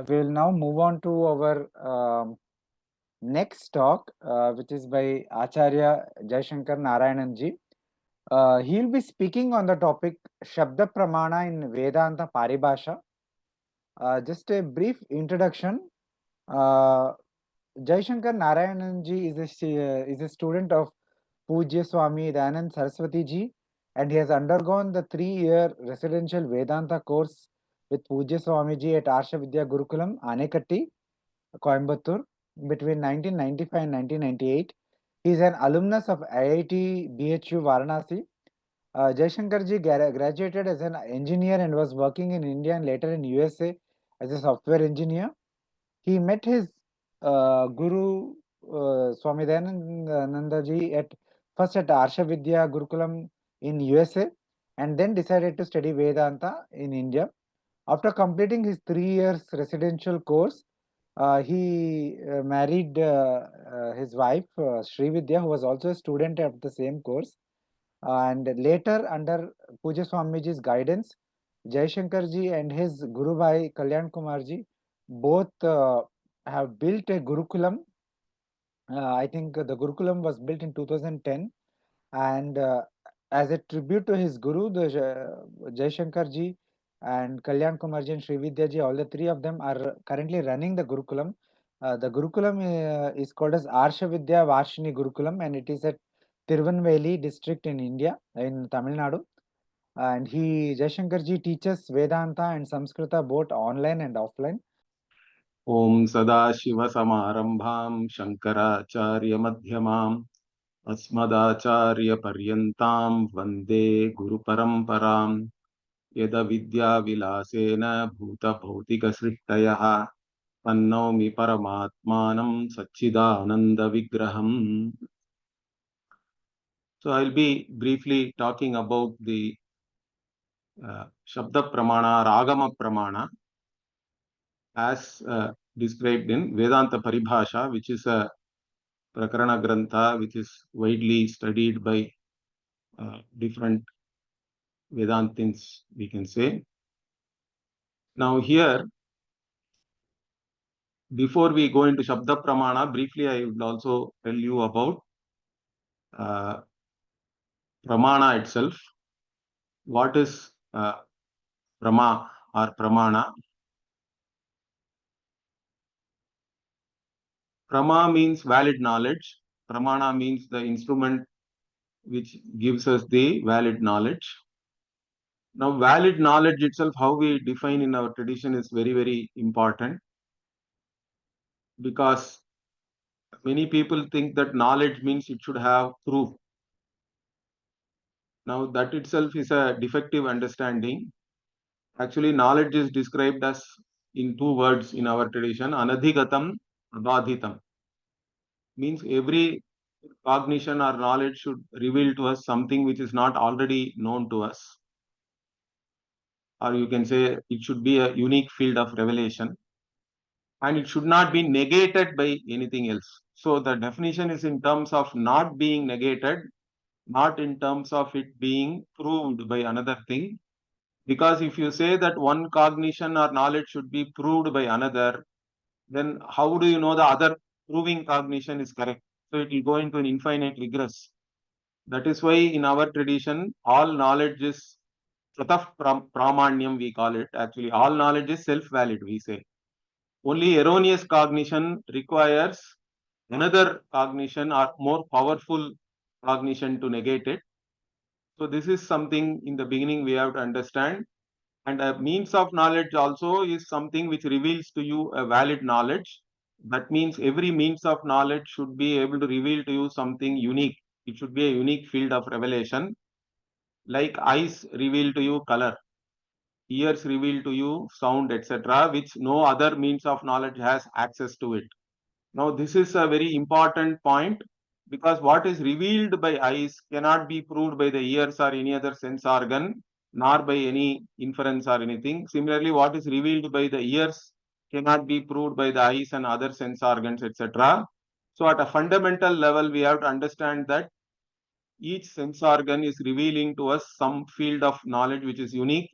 We'll now move on to our next talk, which is by Acharya Jaishankar Narayanan ji. He'll be speaking on the topic Shabda Pramana in Vedanta Paribhasha. Just a brief introduction. Jaishankar Narayanan ji is a student of Pujya Swami Dayanand Saraswati ji, and he has undergone the 3-year residential Vedanta course with Pujya Swami ji at Arsha Vidya Gurukulam, Anekatti, Coimbatore, between 1995 and 1998. He is an alumnus of IIT BHU Varanasi. Jaishankar ji graduated as an engineer and was working in India and later in USA as a software engineer. He met his Guru Swami Dayananda ji first at Arsha Vidya Gurukulam in USA and then decided to study Vedanta in India. After completing his 3 years residential course, he married his wife Sri Vidya, who was also a student of the same course. And later, under Puja Swamiji's guidance, Jaishankar ji and his Guru Bhai Kalyan Kumar ji both have built a Gurukulam. I think the Gurukulam was built in 2010, and as a tribute to his Guru, the Jaishankar ji and Kalyan Kumar ji and Sri Vidya ji, all the three of them are currently running the Gurukulam. The Gurukulam is called as Arsha Vidya Varshini Gurukulam, and it is at Tirunelveli district in India, in Tamil Nadu. And Jaishankar ji teaches Vedanta and Samskrita both online and offline. Om Sadashiva-Samarambham Shankaracharya-Madhyamam Asmadacharya-Paryantam Vande Guru-Paramparam Yada Vidya-Vilasena Bhuta-Bhautika-Srittayaha Tannaumi Paramatmanam Satchidananda-Vigraham. So I'll be briefly talking about the Shabda Pramana or Agama Pramana as described in Vedanta Paribhasha, which is a Prakarana Grantha, which is widely studied by different Vedantins, we can say. Now here, before we go into Shabda Pramana, briefly I would also tell you about Pramana itself. What is Prama or Pramana? Prama means valid knowledge. Pramana means the instrument which gives us the valid knowledge. Now, valid knowledge itself, how we define in our tradition, is very, very important, because many people think that knowledge means it should have proof. Now, that itself is a defective understanding. Actually, knowledge is described as in 2 words in our tradition: anadhigatam, abadhitam. Means every cognition or knowledge should reveal to us something which is not already known to us. Or you can say it should be a unique field of revelation, and it should not be negated by anything else. So the definition is in terms of not being negated, not in terms of it being proved by another thing. Because if you say that one cognition or knowledge should be proved by another, then how do you know the other proving cognition is correct? So it will go into an infinite regress. That is why in our tradition, all knowledge is Prataf Pramanyam, we call it. Actually, all knowledge is self-valid, we say. Only erroneous cognition requires another cognition or more powerful cognition to negate it. So this is something in the beginning we have to understand. And a means of knowledge also is something which reveals to you a valid knowledge. That means every means of knowledge should be able to reveal to you something unique. It should be a unique field of revelation. Like eyes reveal to you color, ears reveal to you sound, etc., which no other means of knowledge has access to it. Now, this is a very important point, because what is revealed by eyes cannot be proved by the ears or any other sense organ, nor by any inference or anything. Similarly, what is revealed by the ears cannot be proved by the eyes and other sense organs, etc. So, at a fundamental level, we have to understand that each sense organ is revealing to us some field of knowledge which is unique,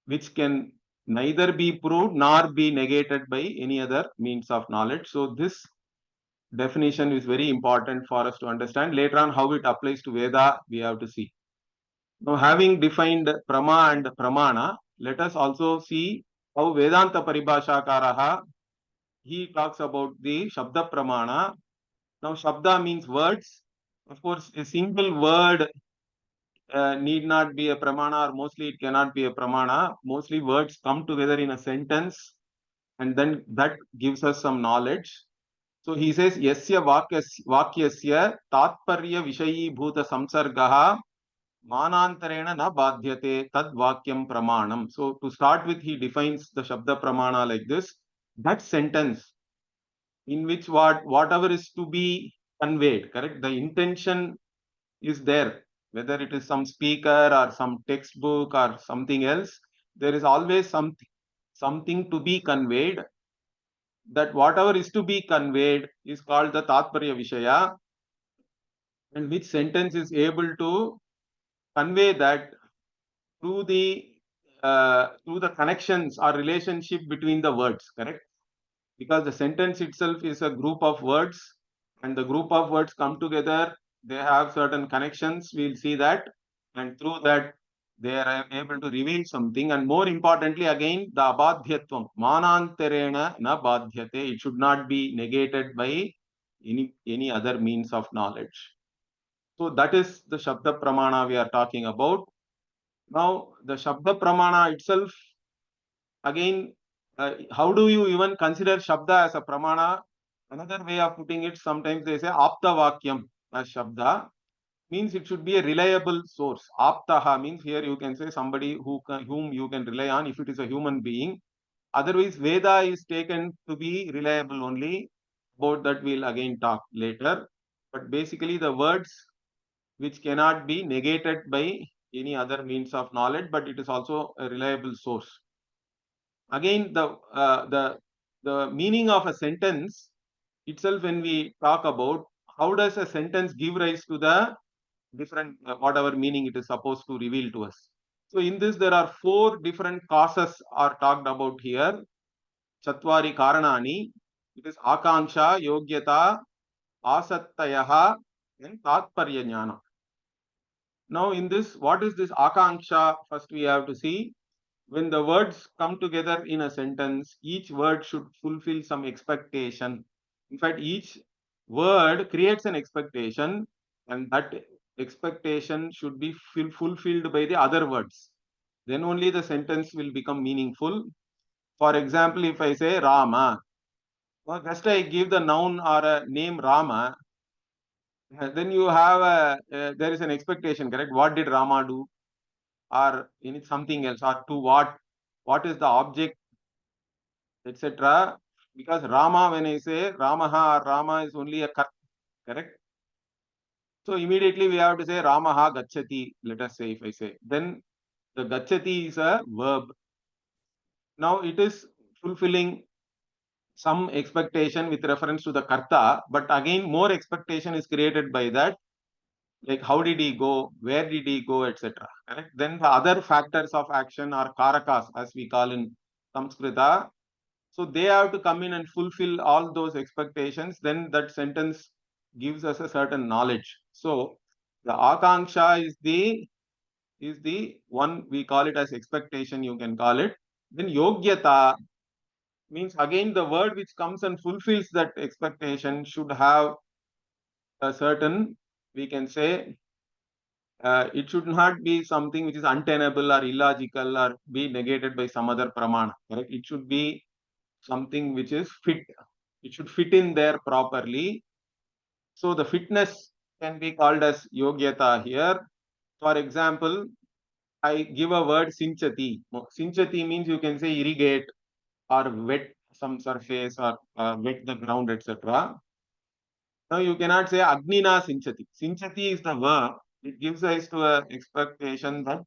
which can neither be proved nor be negated by any other means of knowledge. So this definition is very important for us to understand. Later on, how it applies to Veda, we have to see. Now, having defined Prama and Pramana, let us also see how Vedanta Paribhasha Karaha, he talks about the Shabda Pramana. Now, Shabda means words. Of course, a single word need not be a Pramana, or mostly it cannot be a Pramana. Mostly words come together in a sentence, and then that gives us some knowledge. So he says, Yasya Vakyasya Tatparya Vishayi Bhuta Samsargaha Manantarena na badhyate tad vakyam pramanam. So to start with, he defines the Shabda Pramana like this. That sentence in which whatever is to be conveyed, correct? The intention is there, whether it is some speaker or some textbook or something else, there is always something to be conveyed. That whatever is to be conveyed is called the Tatparya Vishaya, and which sentence is able to convey that through the connections or relationship between the words, correct? Because the sentence itself is a group of words, and the group of words come together, they have certain connections, we'll see that, and through that they are able to reveal something. And more importantly, again, the abadhyatvam, manantarena na badhyate, it should not be negated by any other means of knowledge. So that is the Shabda Pramana we are talking about. Now, the Shabda Pramana itself, again, how do you even consider Shabda as a Pramana? Another way of putting it, sometimes they say Apta Vakyam as Shabda, means it should be a reliable source. Aptaha means here you can say somebody whom you can rely on if it is a human being. Otherwise, Veda is taken to be reliable only. About that we'll again talk later. But basically, the words which cannot be negated by any other means of knowledge, but it is also a reliable source. Again, the meaning of a sentence itself, when we talk about how does a sentence give rise to the different whatever meaning it is supposed to reveal to us. So in this, there are 4 different causes are talked about here. Chatvari Karanani. It is Akanksha, Yogyata, Asattayaha, and Tatparya Jnana. Now in this, what is this Akanksha? First we have to see. When the words come together in a sentence, each word should fulfill some expectation. In fact, each word creates an expectation, and that expectation should be fulfilled by the other words. Then only the sentence will become meaningful. For example, if I say Rama, well, just I give the noun or a name Rama, then you have there is an expectation, correct? What did Rama do? Or in something else, or to what is the object, etc. Because Rama, when I say Ramaha or Rama is only a correct. So immediately we have to say Ramaha Gachati, let us say, if I say. Then the Gachati is a verb. Now it is fulfilling some expectation with reference to the Karta, but again more expectation is created by that, like how did he go, where did he go, etc. Correct? Then the other factors of action are Karakas, as we call in Samskrita. So they have to come in and fulfill all those expectations. Then that sentence gives us a certain knowledge. So the Akanksha is the one, we call it as expectation, you can call it. Then Yogyata means again the word which comes and fulfills that expectation should have a certain, we can say, it should not be something which is untenable or illogical or be negated by some other pramana. Correct? It should be something which is fit. It should fit in there properly. So the fitness can be called as yogyata here. For example, I give a word sinchati. Sinchati means you can say irrigate or wet some surface or wet the ground, etc. Now you cannot say agnina sinchati. Sinchati is the verb. It gives rise to a expectation that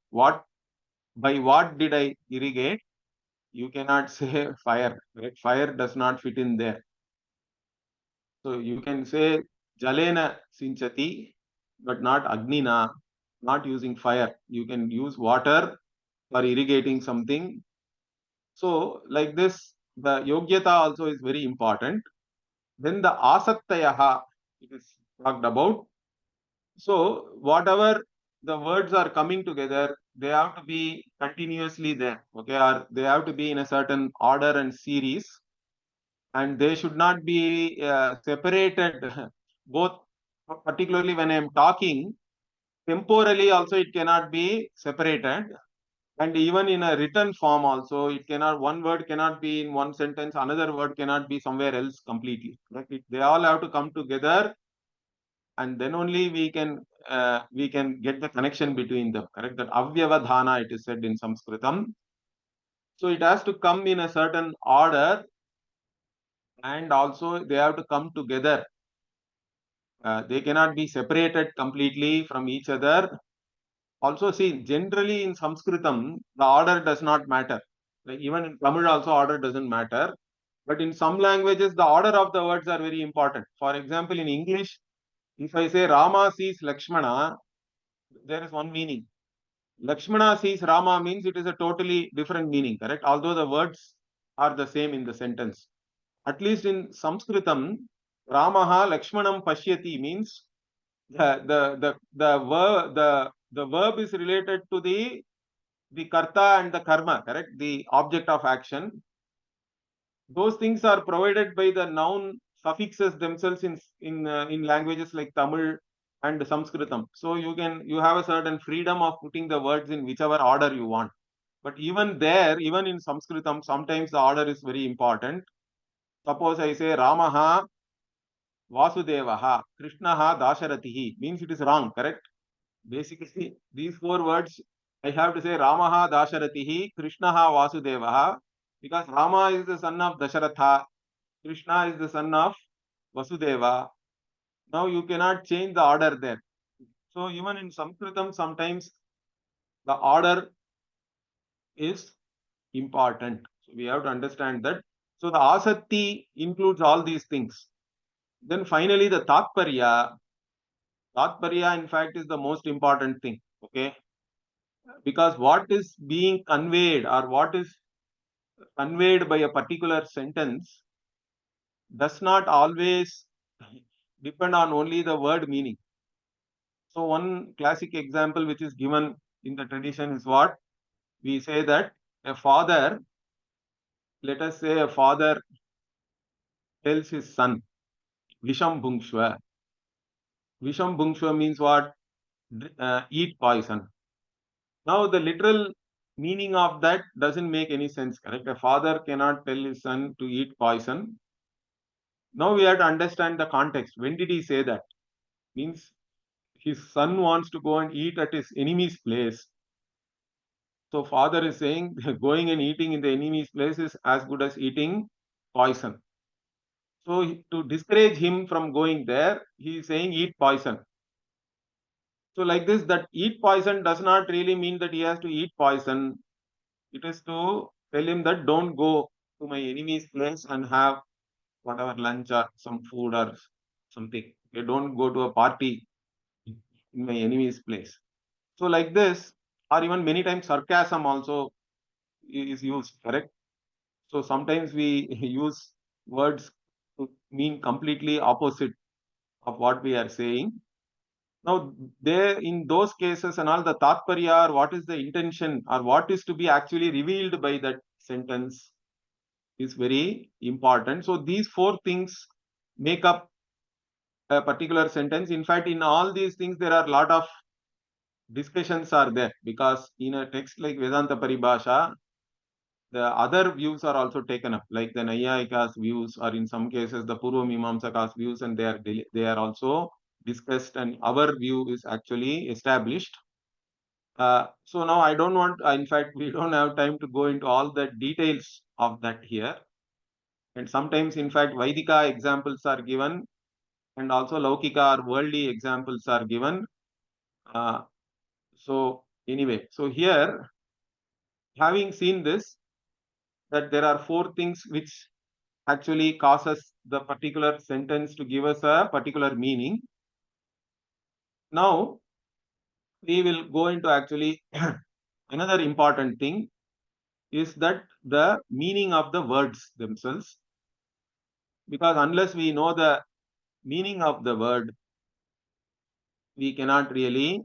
by what did I irrigate? You cannot say fire. Right? Fire does not fit in there. So you can say jalena sinchati, but not agnina, not using fire. You can use water for irrigating something. So like this, the yogyata also is very important. Then the asattayaha, it is talked about. So whatever the words are coming together, they have to be continuously there, okay, or they have to be in a certain order and series, and they should not be separated. Both, particularly when I am talking, temporally also it cannot be separated, and even in a written form also it cannot, one word cannot be in one sentence, another word cannot be somewhere else completely. Like they all have to come together, and then only we can get the connection between them, correct? That avyavadhana, it is said in Sanskritam. So it has to come in a certain order, and also they have to come together. They cannot be separated completely from each other. Also, see, generally in Sanskritam, the order does not matter. Like even in Tamil also, order doesn't matter. But in some languages, the order of the words are very important. For example, in English, if I say Rama sees Lakshmana, there is one meaning. Lakshmana sees Rama means it is a totally different meaning, correct? Although the words are the same in the sentence. At least in Sanskritam, Ramaha Lakshmanam Pashyati means the verb is related to the karta and the karma, correct? The object of action. Those things are provided by the noun suffixes themselves in languages like Tamil and Sanskritam. So you have a certain freedom of putting the words in whichever order you want. But even there, even in Sanskritam, sometimes the order is very important. Suppose I say Ramaha Vasudevaha, Krishnaha Dasharatihi, means it is wrong, correct? Basically, these four words, I have to say Ramaha Dasharatihi, Krishnaha Vasudevaha, because Rama is the son of Dasharatha, Krishna is the son of Vasudeva. Now you cannot change the order there. So even in Sanskritam, sometimes the order is important. So we have to understand that. So the asati includes all these things. Then finally the tatparya. Tatparya, in fact, is the most important thing. Okay, because what is being conveyed or what is conveyed by a particular sentence does not always depend on only the word meaning. So one classic example which is given in the tradition is what we say, that a father, let us say a father tells his son, Visham Bhungshva. Visham Bhungshva means what? Eat poison. Now the literal meaning of that doesn't make any sense, correct? A father cannot tell his son to eat poison. Now we have to understand the context. When did he say that? Means his son wants to go and eat at his enemy's place. So father is saying going and eating in the enemy's place is as good as eating poison. So to discourage him from going there, he is saying eat poison. So like this, that eat poison does not really mean that he has to eat poison. It is to tell him that don't go to my enemy's place and have whatever lunch or some food or something. Okay, don't go to a party in my enemy's place. So like this, or even many times sarcasm also is used, correct? So sometimes we use words to mean completely opposite of what we are saying. Now, there in those cases and all, the tatparya, or what is the intention or what is to be actually revealed by that sentence is very important. So these four things make up a particular sentence. In fact, in all these things, there are a lot of discussions are there, because in a text like Vedanta Paribhasha, the other views are also taken up, like the Nayayika's views, or in some cases the Purva Mimamsaka's views, and they are also discussed, and our view is actually established. So now I don't want, in fact, we don't have time to go into all the details of that here. And sometimes, in fact, Vaidika examples are given, and also Loukika or worldly examples are given. Uh, so anyway, so here, having seen this, that there are four things which actually causes the particular sentence to give us a particular meaning. Now we will go into actually another important thing is that the meaning of the words themselves, because unless we know the meaning of the word, we cannot really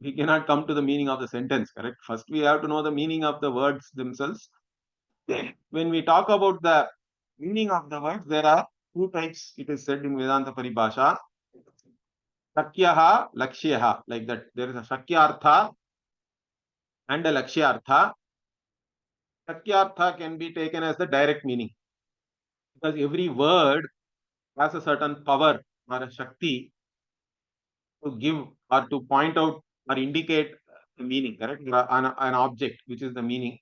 we cannot come to the meaning of the sentence, correct? First, we have to know the meaning of the words themselves. When we talk about the meaning of the words, there are two types, it is said in Vedanta Paribhasha. shakyArtha, lakshyArtha, like that. There is a shakyArtha and a lakshyArtha. shakyArtha can be taken as the direct meaning, because every word has a certain power or a shakti to give or to point out or indicate the meaning, correct? An object, which is the meaning.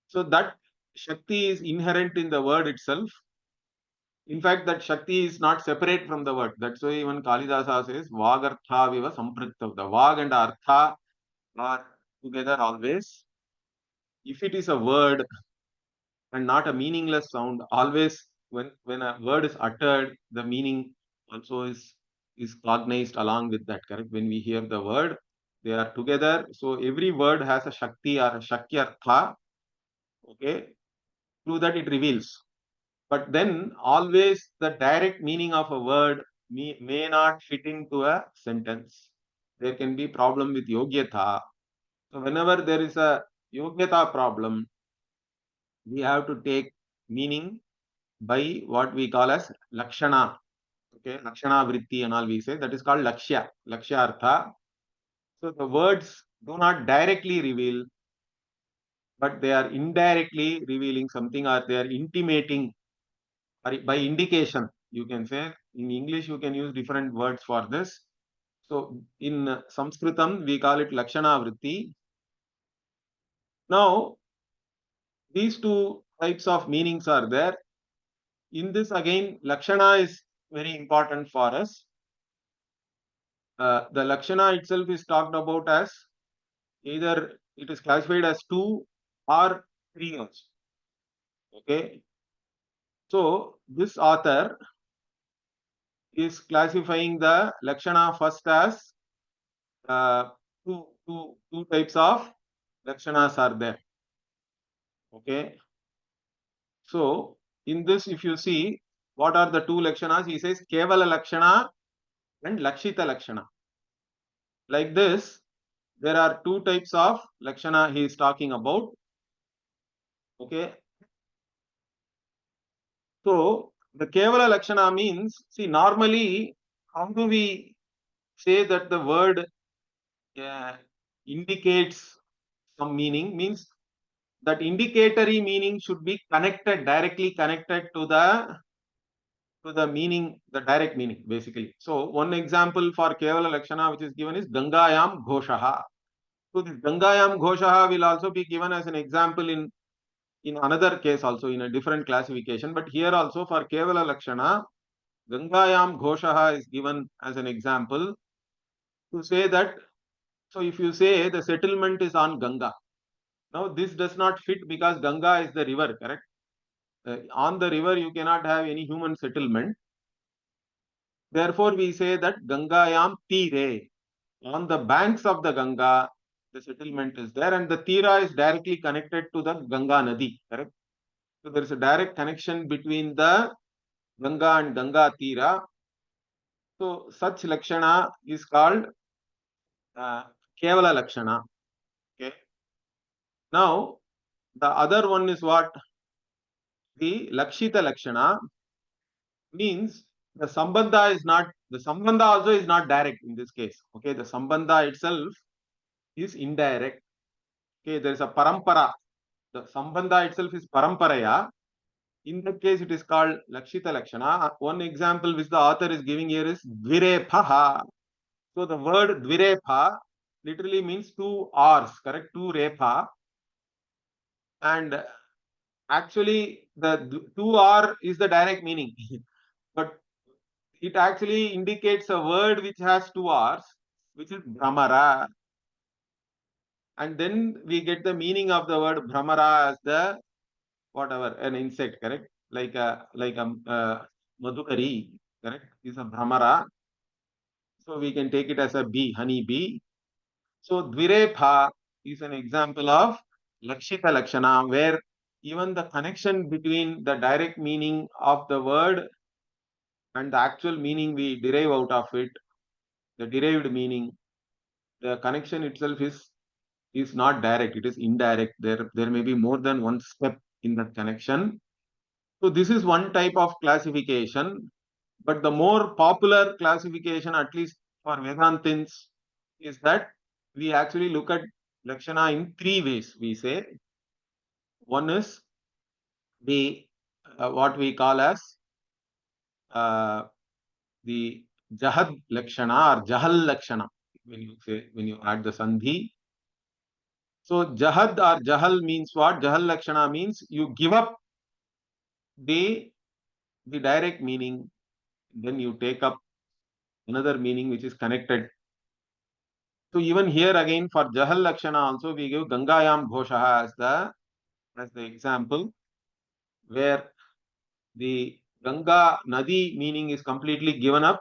So that shakti is inherent in the word itself. In fact, that shakti is not separate from the word. That's why even Kalidasa says, Vagartha viva sampriktav. The Vag and Artha are together always. If it is a word and not a meaningless sound, always when a word is uttered, the meaning also is cognized along with that, correct? When we hear the word, they are together. So every word has a shakti or a shakyArtha. Okay, through that it reveals. But then always the direct meaning of a word may not fit into a sentence. There can be problem with yogyata. So whenever there is a yogyata problem, we have to take meaning by what we call as lakshana. Okay, lakshana vritti and all we say, that is called lakshyArtha. So the words do not directly reveal, but they are indirectly revealing something, or they are intimating, or by indication, you can say. In English, you can use different words for this. So in Sanskritam, we call it Lakshana Vritti. Now, these two types of meanings are there. In this, again, Lakshana is very important for us. The Lakshana itself is talked about as either it is classified as 2 or 3 also. Okay. So this author is classifying the Lakshana first as two types of lakshanas are there. Okay. So in this, if you see, what are the two lakshanas? He says Kevala Lakshana and Lakshita Lakshana. Like this, there are two types of lakshana he is talking about. Okay. So the Kevala Lakshana means, see, normally, how do we say that the word indicates some meaning? Means that indicatory meaning should be connected, directly connected to the meaning, the direct meaning, basically. So one example for Kevala Lakshana which is given is Gangayam Ghoshaha. So this Gangayam Ghoshaha will also be given as an example in another case also, in a different classification. But here also for Kevala Lakshana, Gangayam Ghoshaha is given as an example to say that, so if you say the settlement is on Ganga, now this does not fit because Ganga is the river, correct? On the river, you cannot have any human settlement. Therefore, we say that Gangayam Tire. On the banks of the Ganga, the settlement is there, and the Tira is directly connected to the Ganga Nadi, correct? So there is a direct connection between the Ganga and Ganga Tira. So such Lakshana is called Kevala Lakshana. Okay. Now, the other one is what? The Lakshita Lakshana means the Sambandha is not, the Sambandha also is not direct in this case. Okay, the Sambandha itself is indirect. Okay, there is a Parampara. The Sambandha itself is Paramparaya. In that case, it is called Lakshita Lakshana. One example which the author is giving here is Dvirepha. So the word Dvirepha literally means 2 R's, correct? 2 Repha. And actually, the 2 R is the direct meaning. But it actually indicates a word which has 2 R's, which is Brahmara. And then we get the meaning of the word Brahmara as the whatever, an insect, correct? Like a Madhukari, correct? Is a Brahmara. So we can take it as a bee, honey bee. So Dvirepha is an example of lakshita lakshana, where even the connection between the direct meaning of the word and the actual meaning we derive out of it, the derived meaning, the connection itself is not direct, it is indirect. There may be more than one step in that connection. So this is one type of classification, but the more popular classification, at least for Vedantins, is that we actually look at lakshana in three ways. We say one is the what we call as uh, the jahad-lakshana or jahal-lakshana, when you add the sandhi. So jahad or jahal means what? Jahal-lakshana means you give up the direct meaning, then you take up another meaning which is connected. So even here again for jahal-lakshana also we give Gangayam Ghoshaha as the example, where the Ganga Nadi meaning is completely given up,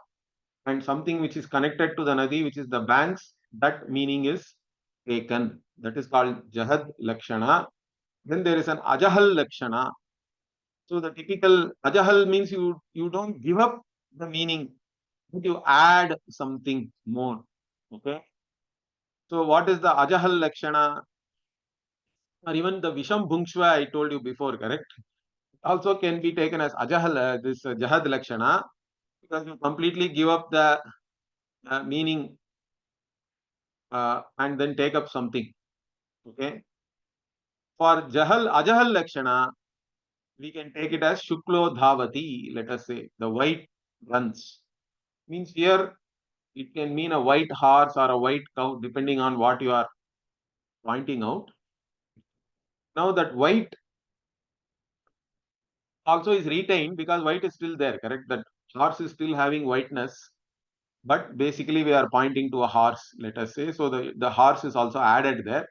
and something which is connected to the Nadi, which is the banks, that meaning is taken. That is called Jahad Lakshana. Then there is an Ajahal Lakshana. So the typical Ajahal means you don't give up the meaning, but you add something more. Okay. So what is the Ajahal Lakshana? Or even the Visham Bhungshva I told you before, correct? Also can be taken as Ajahal, this Jahad Lakshana, because you completely give up the meaning and then take up something. Okay. For Ajahal Lakshana, we can take it as Shuklo Dhavati, let us say, the white runs. Means here it can mean a white horse or a white cow, depending on what you are pointing out. Now that white also is retained because white is still there, correct? That horse is still having whiteness, but basically we are pointing to a horse, let us say. So the horse is also added there.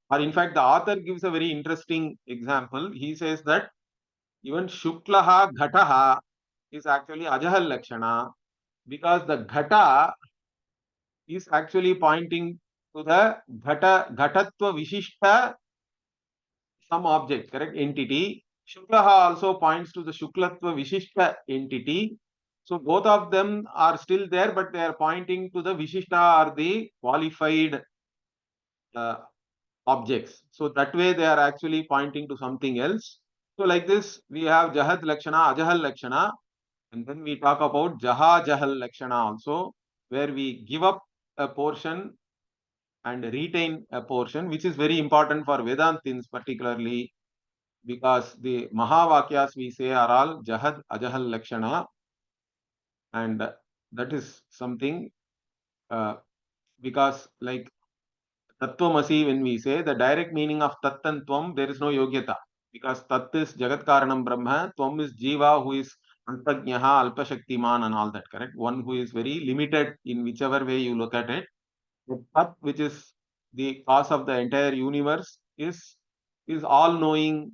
Or in fact, the author gives a very interesting example. He says that even Shuklaha Ghataha is actually Ajahal Lakshana, because the Ghata is actually pointing to the Ghatatva Vishishta, some object, correct, entity. Shuklaha also points to the Shuklatva Vishishta entity. So both of them are still there, but they are pointing to the Vishishta or the qualified uh, objects. So that way they are actually pointing to something else. So like this, we have Jahad Lakshana, Ajahal Lakshana, and then we talk about jahad-ajahad-lakshana also, where we give up a portion and retain a portion, which is very important for Vedantins particularly, because the Mahavakyas we say are all jahad-ajahad-lakshana, and that is something because like Tattvamasi, when we say the direct meaning of Tat and Tvam, there is no Yogyata. Because Tat is Jagat Karanam Brahma, Tvam is Jiva who is Antagnaha, Alpashaktiman and all that, correct? One who is very limited in whichever way you look at it. The Tat, which is the cause of the entire universe, is all knowing,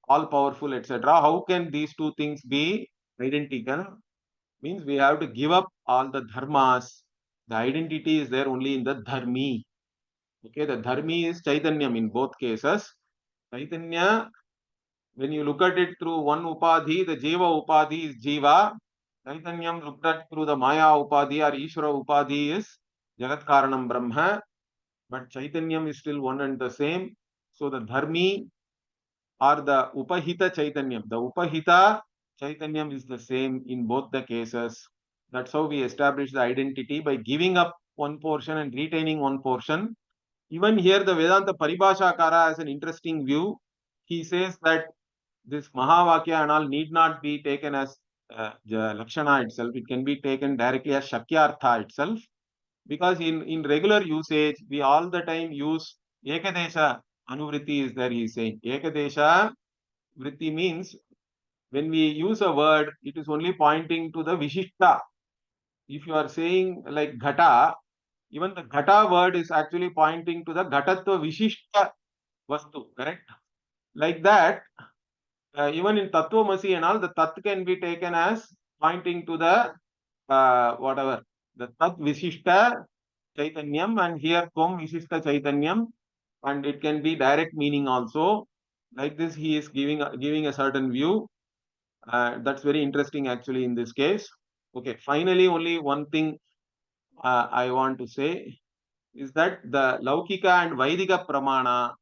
all powerful, etc. How can these two things be identical? Means we have to give up all the dharmas. The identity is there only in the dharmi. Okay, the dharmi is Chaitanyam in both cases. Chaitanya, when you look at it through one upadhi, the Jiva upadhi is Jiva. Chaitanyam looked at through the Maya upadhi or Ishvara upadhi is Jagat Karanam Brahma. But Chaitanyam is still one and the same. So the dharmi or the Upahita Chaitanyam, the Upahita Chaitanyam is the same in both the cases. That's how we establish the identity by giving up one portion and retaining one portion. Even here, the Vedanta Paribhasha Kara has an interesting view. He says that this Mahavakya and all need not be taken as Lakshana itself. It can be taken directly as shakyArtha itself. Because in regular usage, we all the time use Ekadesha Anuvritti is there, he is saying. Ekadesha Vritti means when we use a word, it is only pointing to the Vishishta. If you are saying like Ghata, even the Ghata word is actually pointing to the Ghatatva Vishishta Vastu, correct? Like that, even in Tattvamasi and all, the Tat can be taken as pointing to the the Tat Vishishta Chaitanyam, and here Tvam Vishishta Chaitanyam. and it can be direct meaning also. Like this, he is giving a certain view. That's very interesting actually in this case. Okay, finally, only one thing I want to say is that the Loukika and Vaidika Pramana,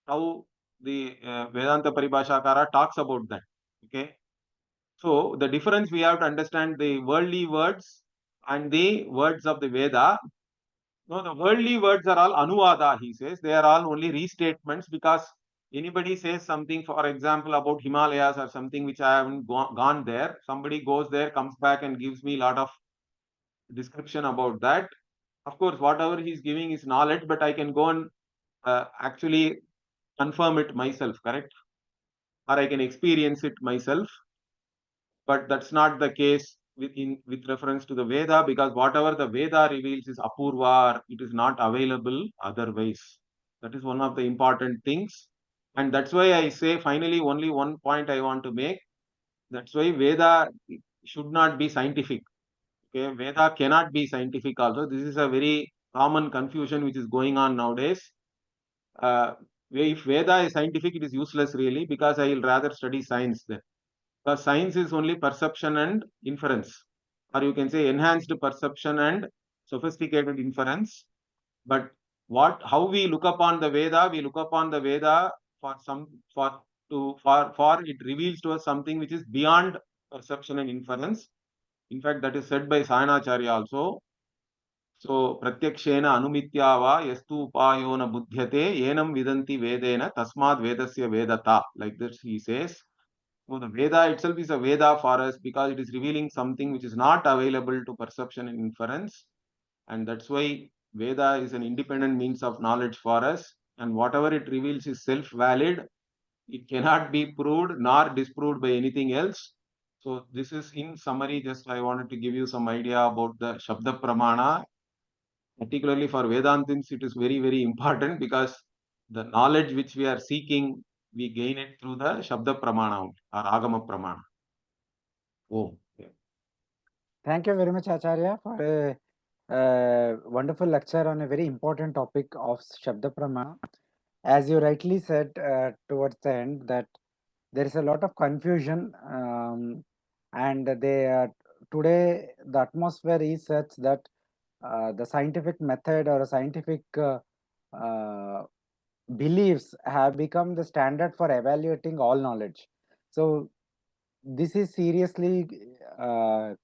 how the Vedanta Paribhashakara talks about that. Okay, so the difference we have to understand the worldly words and the words of the Veda. No, the worldly words are all anuvada, he says. They are all only restatements, because anybody says something, for example, about Himalayas or something which I haven't gone there. Somebody goes there, comes back and gives me a lot of description about that. Of course, whatever he's giving is knowledge, but I can go and actually confirm it myself, correct? Or I can experience it myself. But that's not the case with reference to the Veda, because whatever the Veda reveals is apurva, it is not available otherwise. That is one of the important things. And that's why I say, finally, only one point I want to make. That's why Veda should not be scientific. Okay, Veda cannot be scientific also. This is a very common confusion which is going on nowadays. If Veda is scientific, it is useless really, because I will rather study science then. Because science is only perception and inference, or you can say enhanced perception and sophisticated inference. But how we look upon the Veda, we look upon the Veda for some for it reveals to us something which is beyond perception and inference. In fact, that is said by Acharya also. So pratyakshena anumitya va yastu upayona buddhyate enam vidanti vedena tasmad vedasya vedata. Like this he says. So the Veda itself is a Veda for us, because it is revealing something which is not available to perception and inference. And that's why Veda is an independent means of knowledge for us. And whatever it reveals is self-valid. It cannot be proved nor disproved by anything else. So this is in summary, just I wanted to give you some idea about the Shabda Pramana. Particularly for Vedantins, it is very, very important, because the knowledge which we are seeking, we gain it through the Shabda Pramana or Agama Pramana. Oh, yeah. Thank you very much, Acharya, for a wonderful lecture on a very important topic of Shabda Pramana. As you rightly said towards the end, that there is a lot of confusion, and today the atmosphere is such that the scientific method or scientific uh, beliefs have become the standard for evaluating all knowledge. So this is seriously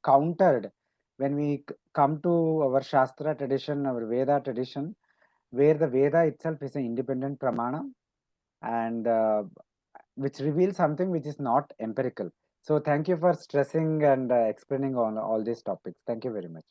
countered when we come to our Shastra tradition, our Veda tradition, where the Veda itself is an independent pramana, and which reveals something which is not empirical. So thank you for stressing and explaining on all these topics. Thank you very much.